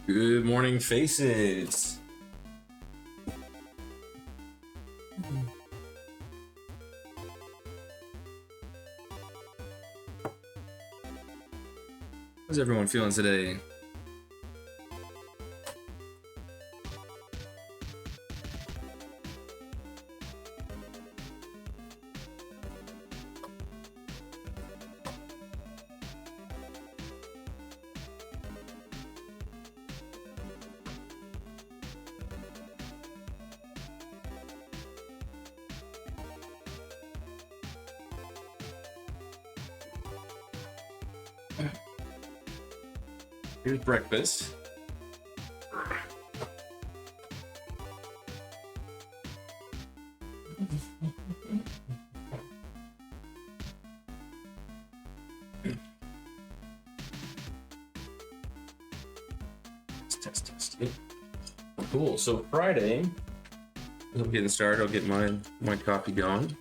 Good morning, faces. How's everyone feeling today? Here's breakfast. Test. Cool. So Friday, I'm getting started. I'll get my coffee going.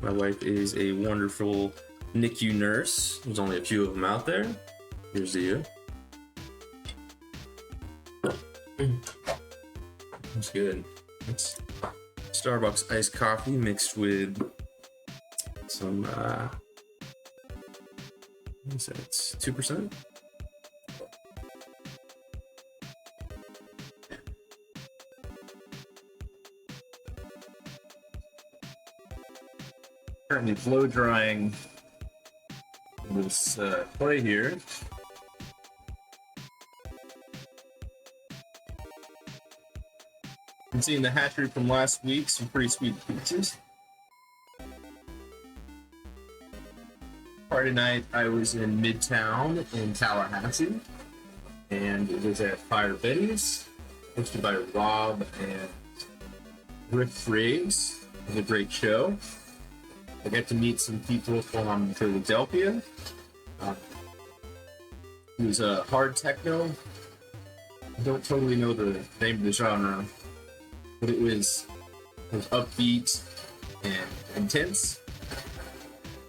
My wife is a wonderful NICU nurse. There's only a few of them out there. Here's to you. That's good. It's Starbucks iced coffee mixed with some what is that? It's 2%. Currently blow drying this clay here. I'm seeing the hatchery from last week, some pretty sweet pieces. Friday night, I was in Midtown in Tallahassee, and it was at Fire Betty's, hosted by Rob and Rick Briggs. It was a great show. I got to meet some people from Philadelphia. It was a hard techno. I don't totally know the name of the genre, but it was upbeat and intense.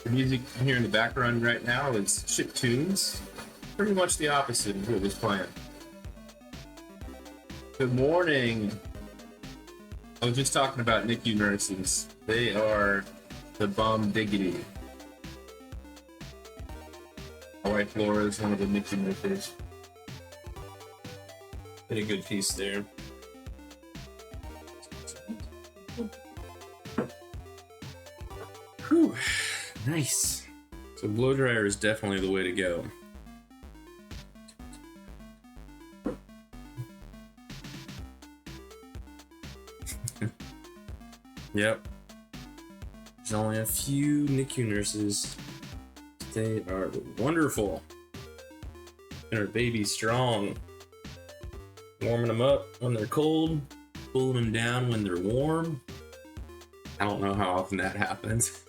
The music you hear in the background right now is chip tunes, pretty much the opposite of what was playing. Good morning. I was just talking about NICU nurses. They are the bomb diggity. My wife Laura is one of the NICU nurses. Did a good piece there. Whew, nice. So blow dryer is definitely the way to go. Yep. There's only a few NICU nurses. They are wonderful. And our baby's strong. Warming them up when they're cold, cooling them down when they're warm. I don't know how often that happens.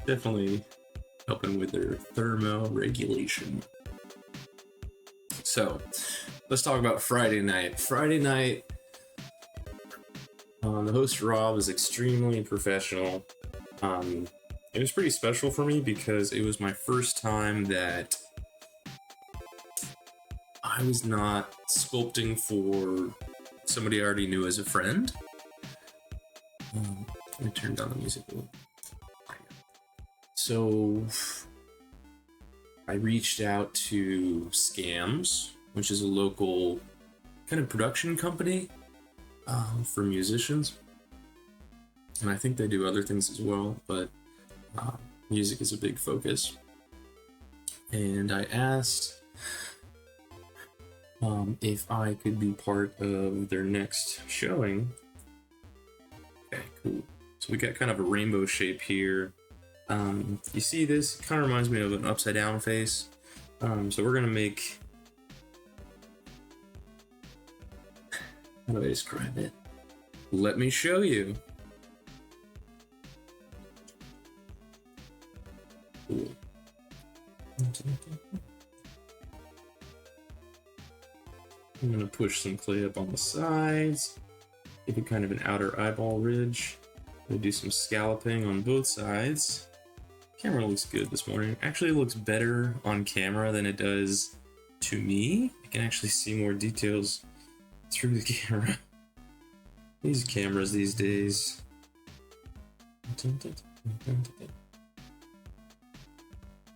Definitely helping with their thermoregulation. So, let's talk about Friday night. Friday night, the host Rob is extremely professional. It was pretty special for me because it was my first time that I was not sculpting for somebody I already knew as a friend. Let me turn down the music a little. So I reached out to Scams, which is a local kind of production company for musicians. And I think they do other things as well, but music is a big focus. And I asked if I could be part of their next showing. Okay, cool. So we got kind of a rainbow shape here. You see this? It kind of reminds me of an upside down face. So we're gonna make, how do I describe it? Let me show you. Cool. I'm gonna push some clay up on the sides, give it kind of an outer eyeball ridge. We'll do some scalloping on both sides. Camera looks good this morning. Actually, it looks better on camera than it does to me. I can actually see more details through the camera. These cameras these days.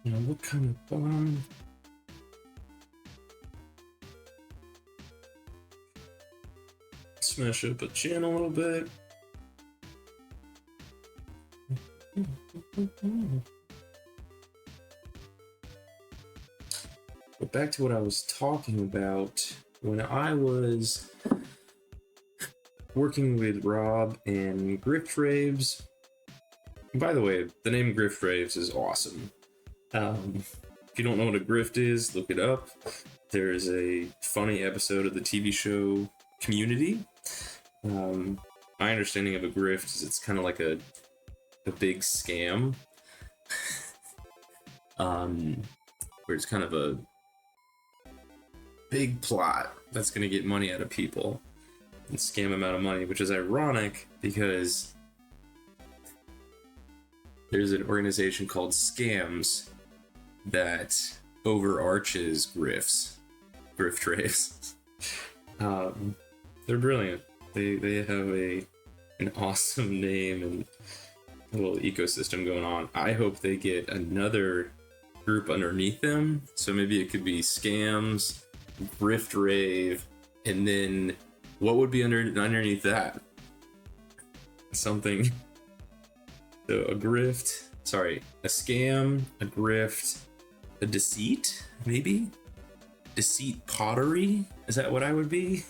You know, what kind of bomb? Smash up a channel a little bit. But back to what I was talking about. When I was working with Rob and Grift Raves. By the way, the name Grift Raves is awesome. If you don't know what a grift is, look it up. There's a funny episode of the TV show Community. My understanding of a grift is it's kind of like a big scam. Where it's kind of a big plot that's going to get money out of people and scam them out of money, which is ironic because there's an organization called Scams that overarches grift raves. They're brilliant. They have an awesome name and a little ecosystem going on. I hope they get another group underneath them. So maybe it could be Scams, Grift Rave, and then what would be underneath that? Something. So a scam, a grift, a deceit, maybe? Deceit pottery? Is that what I would be?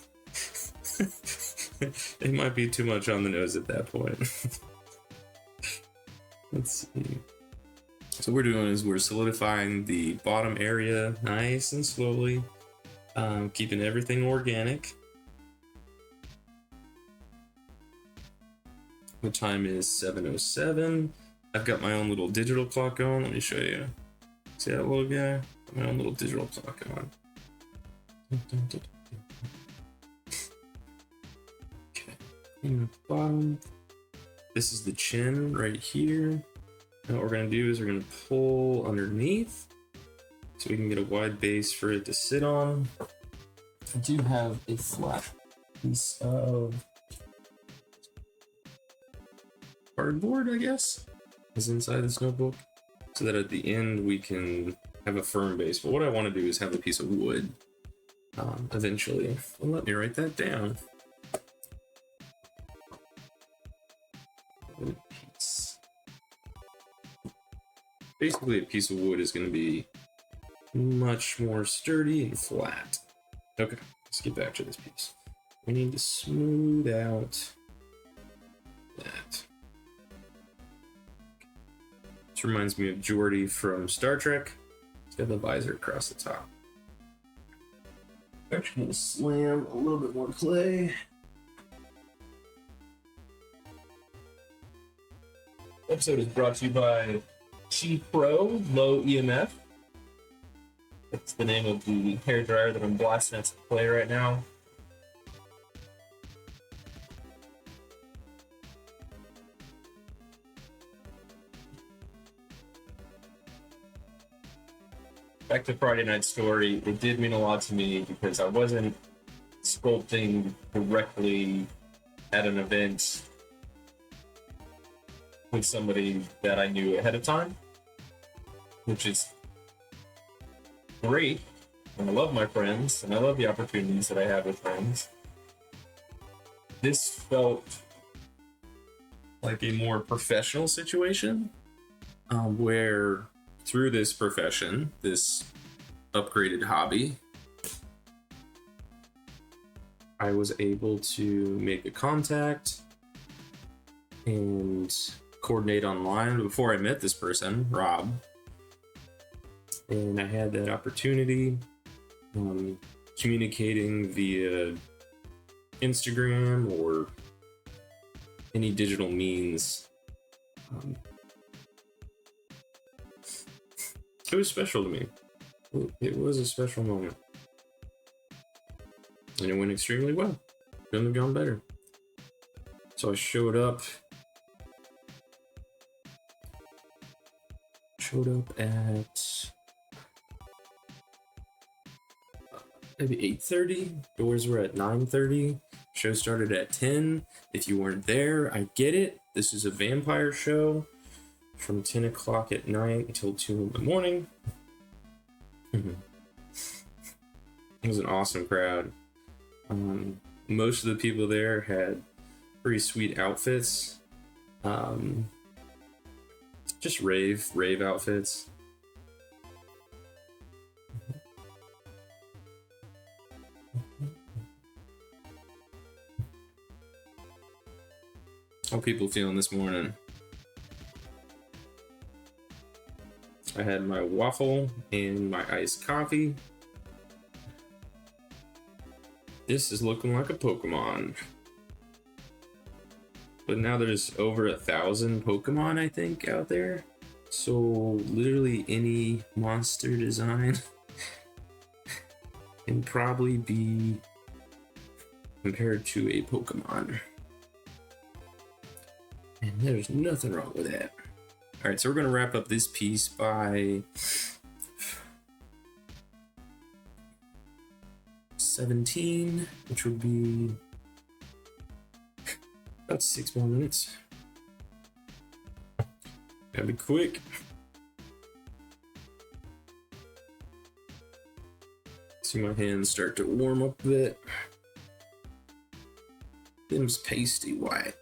It might be too much on the nose at that point. Let's see. So what we're doing is we're solidifying the bottom area nice and slowly, keeping everything organic. The time is 7:07. I've got my own little digital clock going. Let me show you. See that little guy? My own little digital clock going. Okay. Clean up the bottom. This is the chin right here. And what we're going to do is we're going to pull underneath so we can get a wide base for it to sit on. I do have a flat piece of cardboard, I guess, is inside this notebook, so that at the end we can have a firm base. But what I want to do is have a piece of wood eventually. Well, let me write that down. Basically, a piece of wood is going to be much more sturdy and flat. Okay, let's get back to this piece. We need to smooth out that. This reminds me of Geordi from Star Trek. He's got the visor across the top. I'm actually going to slam a little bit more clay. This episode is brought to you by Chi Pro Low EMF. That's the name of the hairdryer that I'm blasting at some clay right now. Back to Friday Night Story, it did mean a lot to me because I wasn't sculpting directly at an event with somebody that I knew ahead of time, which is great. And I love my friends, and I love the opportunities that I have with friends. This felt like a more professional situation, where through this profession, this upgraded hobby, I was able to make a contact and coordinate online before I met this person, Rob. And I had that opportunity, communicating via Instagram or any digital means. It was special to me. It was a special moment. And it went extremely well. Couldn't have gone better. So I showed up at maybe 8:30. Doors were at 9:30. Show started at 10. If you weren't there, I get it. This is a vampire show from 10 o'clock at night until 2 in the morning. It was an awesome crowd. Most of the people there had pretty sweet outfits. Just rave outfits. How people feeling this morning? I had my waffle and my iced coffee. This is looking like a Pokemon. But now there's over 1,000 Pokemon, I think, out there. So literally any monster design can probably be compared to a Pokemon. And there's nothing wrong with that. Alright, so we're going to wrap up this piece by 17, which would be about 6 more minutes. Gotta be quick. See my hands start to warm up a bit. Them's pasty white.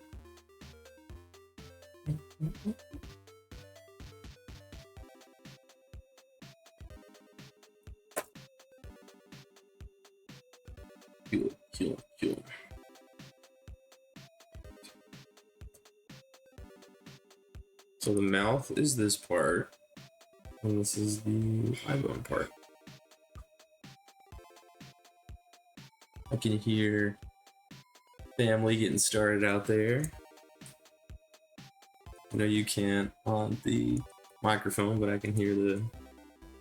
Kill. So the mouth is this part, and this is the eyebone part. I can hear family getting started out there. I know you can't on the microphone, but I can hear the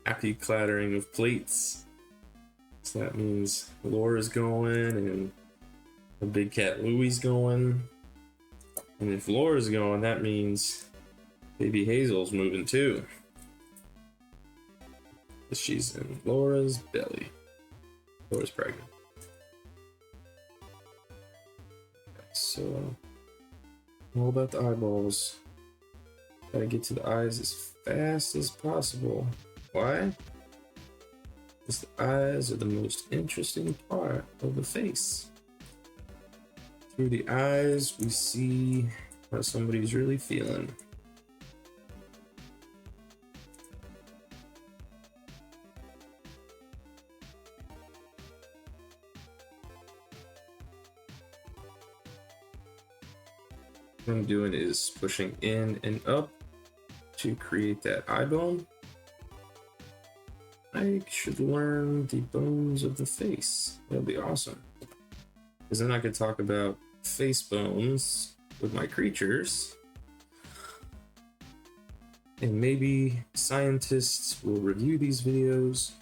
happy clattering of plates. So that means Laura's going and the big cat Louie's going. And if Laura's going, that means baby Hazel's moving too. She's in Laura's belly. Laura's pregnant. So, all about the eyeballs. Gotta get to the eyes as fast as possible. Why? Because the eyes are the most interesting part of the face. Through the eyes, we see how somebody's really feeling. What I'm doing is pushing in and up to create that eye bone. I should learn the bones of the face. That'll be awesome. Because then I could talk about face bones with my creatures. And maybe scientists will review these videos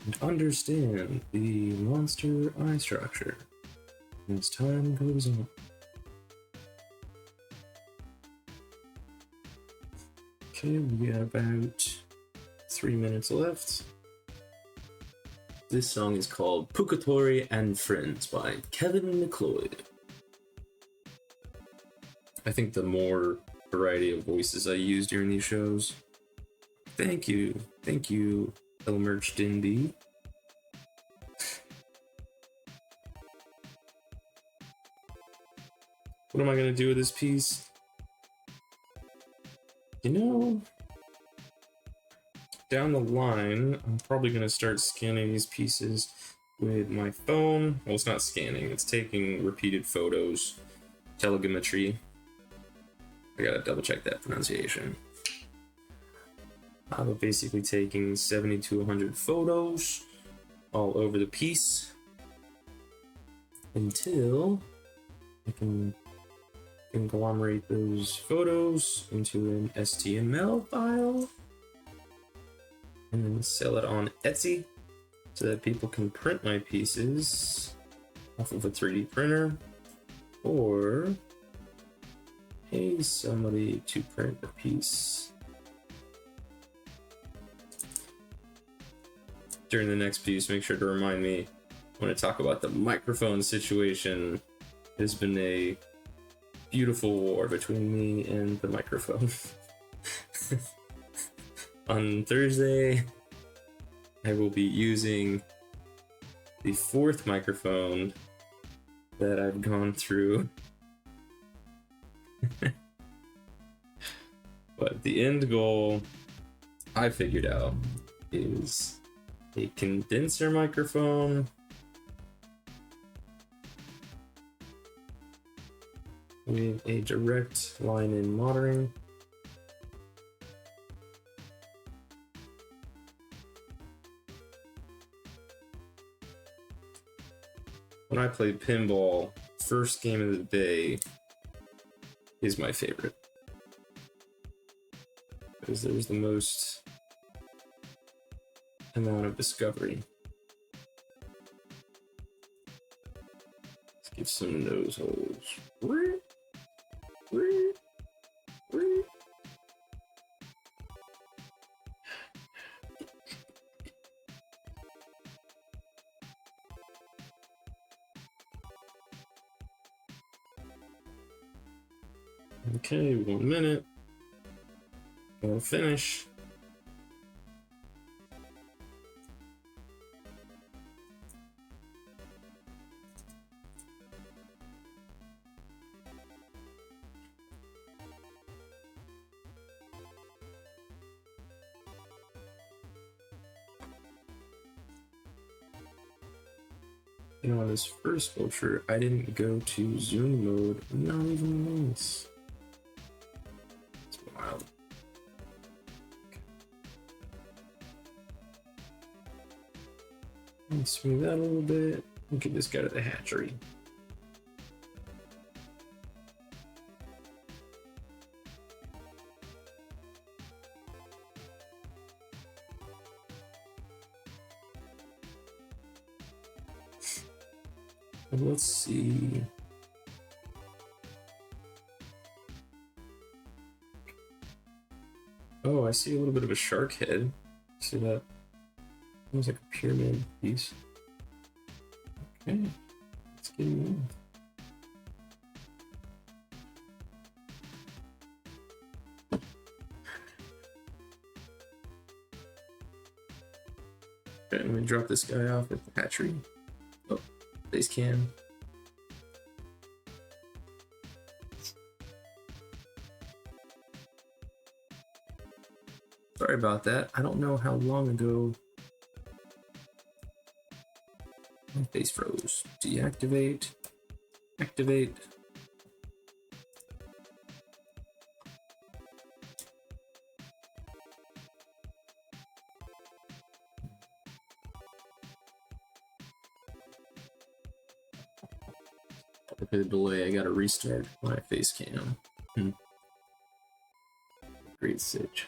and understand the monster eye structure as time goes on. Okay, we got about 3 minutes left. This song is called Purgatory and Friends by Kevin MacLeod. I think the more variety of voices I use during these shows. Thank you, Elmerch Dinby. What am I gonna do with this piece? You know, down the line, I'm probably going to start scanning these pieces with my phone. Well, it's not scanning, it's taking repeated photos. Telegrammetry. I gotta double check that pronunciation. I'm basically taking 70 to 100 photos all over the piece until I can conglomerate those photos into an HTML file and then sell it on Etsy so that people can print my pieces off of a 3D printer or pay somebody to print a piece. During the next piece, make sure to remind me want to talk about the microphone situation. There's been a beautiful war between me and the microphone. On Thursday, I will be using the fourth microphone that I've gone through. But the end goal I figured out is a condenser microphone with a direct line in monitoring. When I play pinball, first game of the day is my favorite, because there's the most amount of discovery. Let's give some nose holes. Okay, 1 minute. I'll finish. You know, this first sculpture, I didn't go to zoom mode, not even once. It's wild. Okay. Smooth that a little bit. Look at this guy at the hatchery. Let's see. Oh, I see a little bit of a shark head. See that? Almost like a pyramid piece. Okay, let's get him in. Okay, I'm gonna drop this guy off at the hatchery. Oh, base cam. Sorry about that. I don't know how long ago my face froze. Deactivate. Activate. Okay, the delay. I gotta restart my face cam. Great sitch.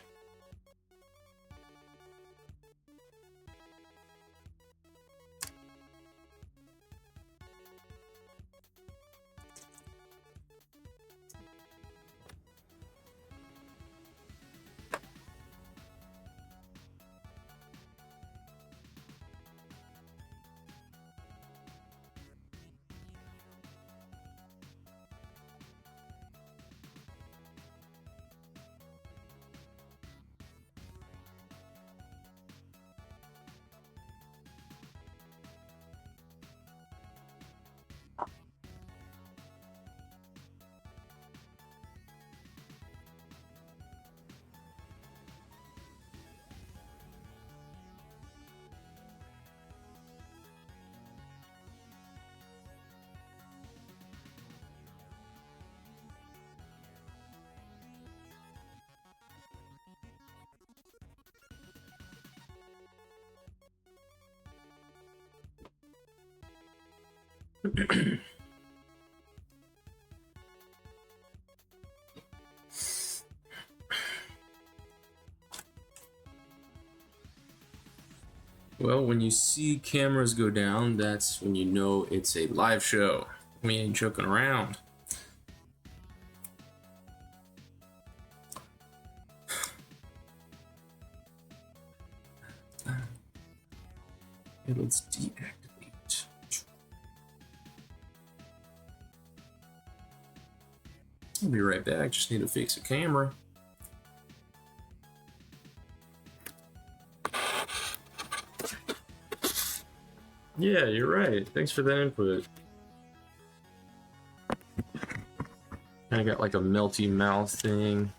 Well, when you see cameras go down, that's when you know it's a live show. We ain't joking around. Okay, let's deactivate. I'll be right back. Just need to fix a camera. Yeah, you're right. Thanks for that input. I got like a melty mouth thing.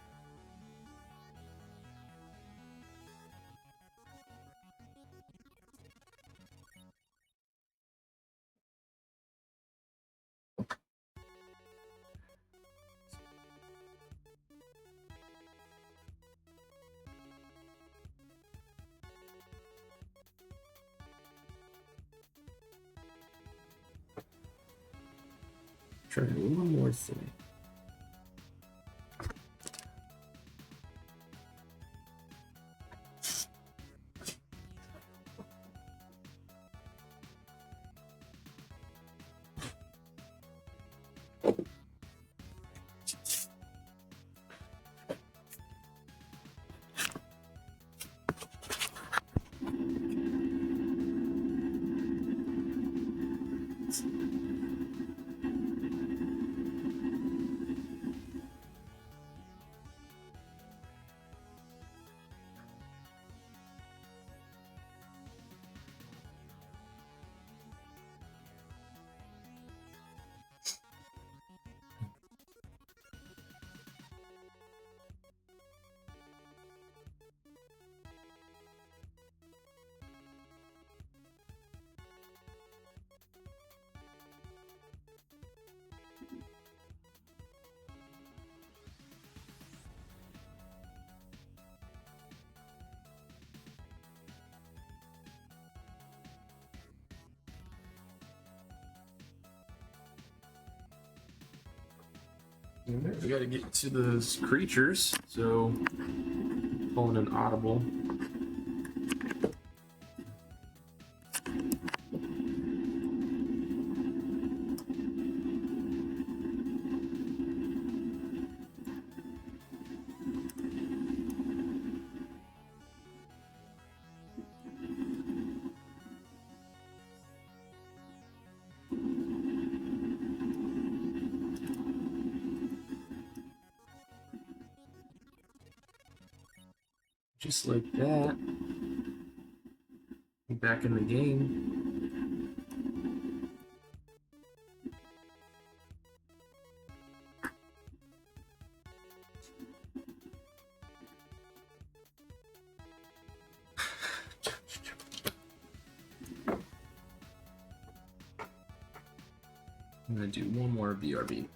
Try one more thing. We gotta get to those creatures, so pulling an audible. Just like that. Back in the game. I'm gonna do one more BRB.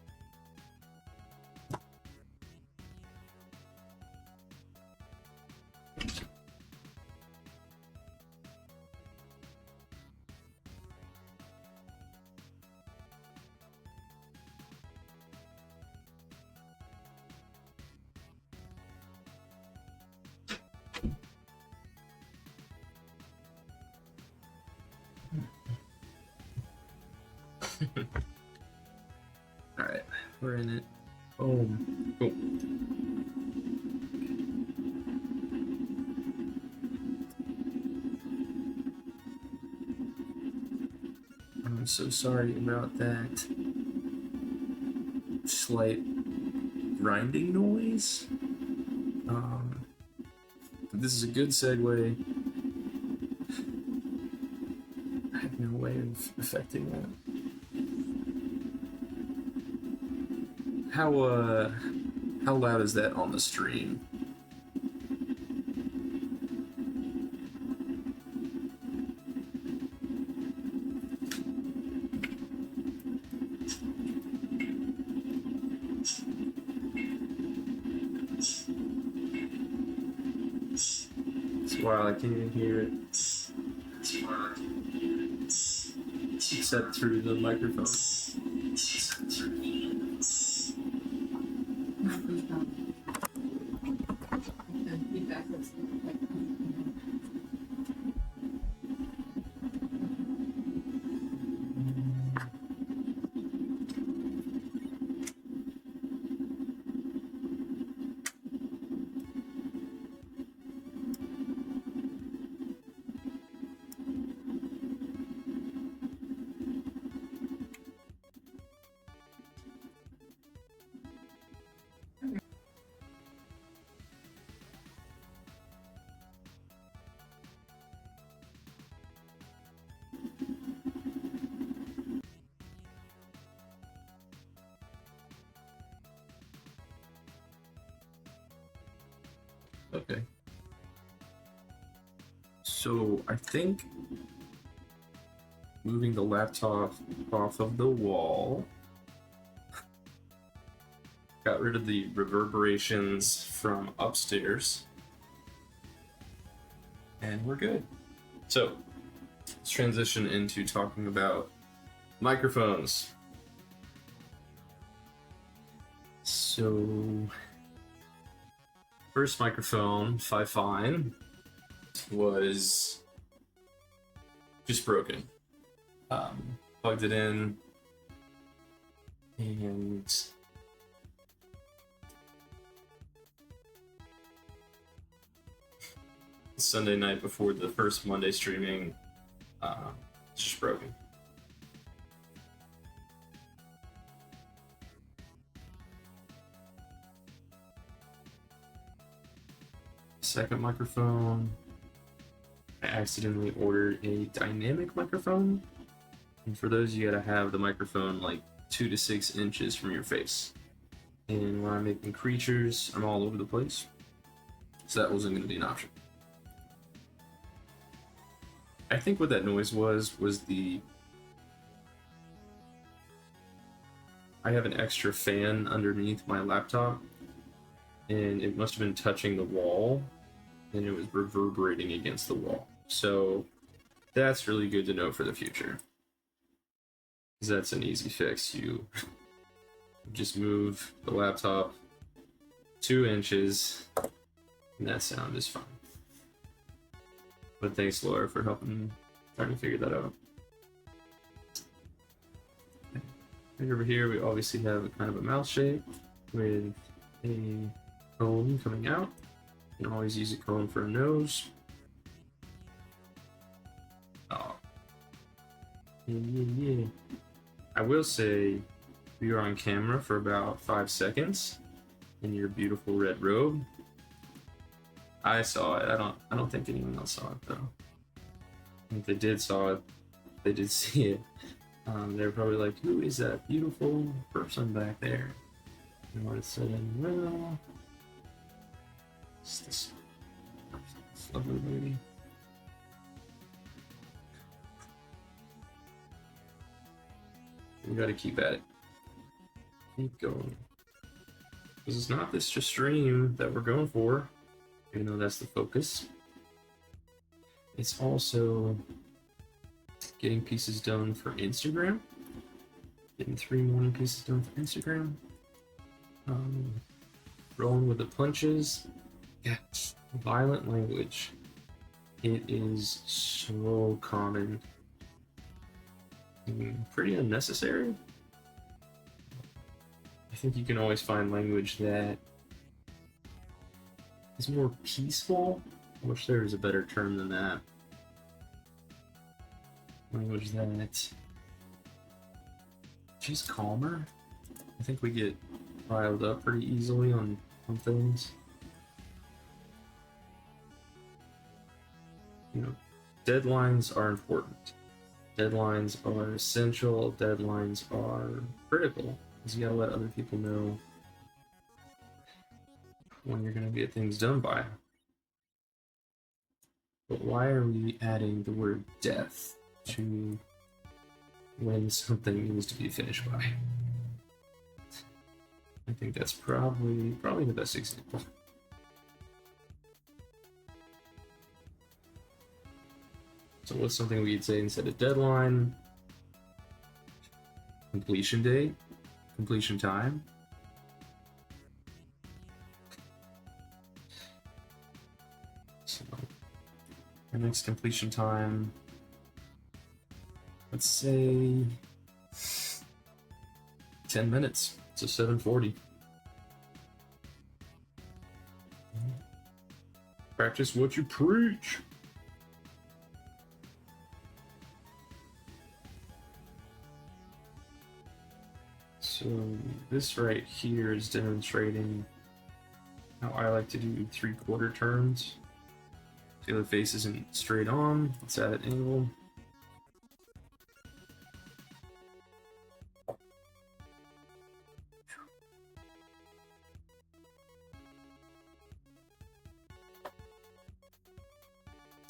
Alright, we're in it. Boom. Oh. I'm so sorry about that slight grinding noise. This is a good segue. I have no way of affecting that. How loud is that on the stream? While I can't even hear it, except through the microphone. So I think moving the laptop off of the wall got rid of the reverberations from upstairs, and we're good. So let's transition into talking about microphones. So first microphone, Fine, was just broken. Plugged it in, and Sunday night before the first Monday streaming, it's just broken. Second microphone, I accidentally ordered a dynamic microphone, and for those, you gotta have the microphone like 2 to 6 inches from your face. And when I'm making creatures, I'm all over the place, so that wasn't gonna be an option. I think what that noise was the... I have an extra fan underneath my laptop, and it must have been touching the wall, and it was reverberating against the wall. So that's really good to know for the future, because that's an easy fix. You just move the laptop 2 inches, and that sound is fine. But thanks, Laura, for helping trying to figure that out. Right over here, we obviously have a kind of a mouth shape with a cone coming out. You can always use a cone for a nose. Oh. Yeah. I will say, we were on camera for about 5 seconds in your beautiful red robe. I saw it. I don't think anyone else saw it though. If they did saw it, they did see it. They're probably like, "Who is that beautiful person back there?" And what it said, well, it's this lovely lady. We gotta keep at it. Keep going. Because it's not this just stream that we're going for, even though that's the focus. It's also getting pieces done for Instagram. Getting 3 morning pieces done for Instagram. Rolling with the punches. Yeah, violent language. It is so common. Pretty unnecessary. I think you can always find language that is more peaceful. I wish there was a better term than that. Language that just calmer. I think we get riled up pretty easily on things. You know, deadlines are important. Deadlines are essential. Deadlines are critical, because you gotta let other people know when you're gonna get things done by. But why are we adding the word death to when something needs to be finished by? I think that's probably the best example. So what's something we could say instead of deadline? Completion date? Completion time? So our next completion time, let's say 10 minutes. So 7:40. Practice what you preach. So this right here is demonstrating how I like to do 3/4 turns. The other face isn't straight on, it's at an angle.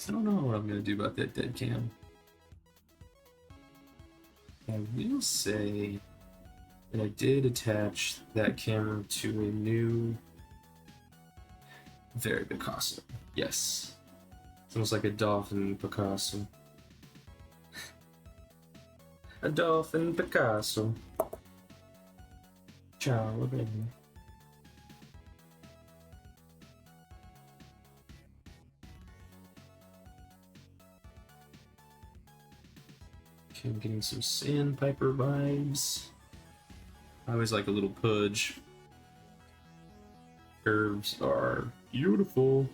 I don't know what I'm gonna do about that dead cam. I will say that I did attach that camera to a new, very Picasso. Yes. It's almost like a dolphin Picasso. A dolphin Picasso. Ciao, baby. Okay, I'm getting some sandpiper vibes. I always like a little pudge. Curves are beautiful.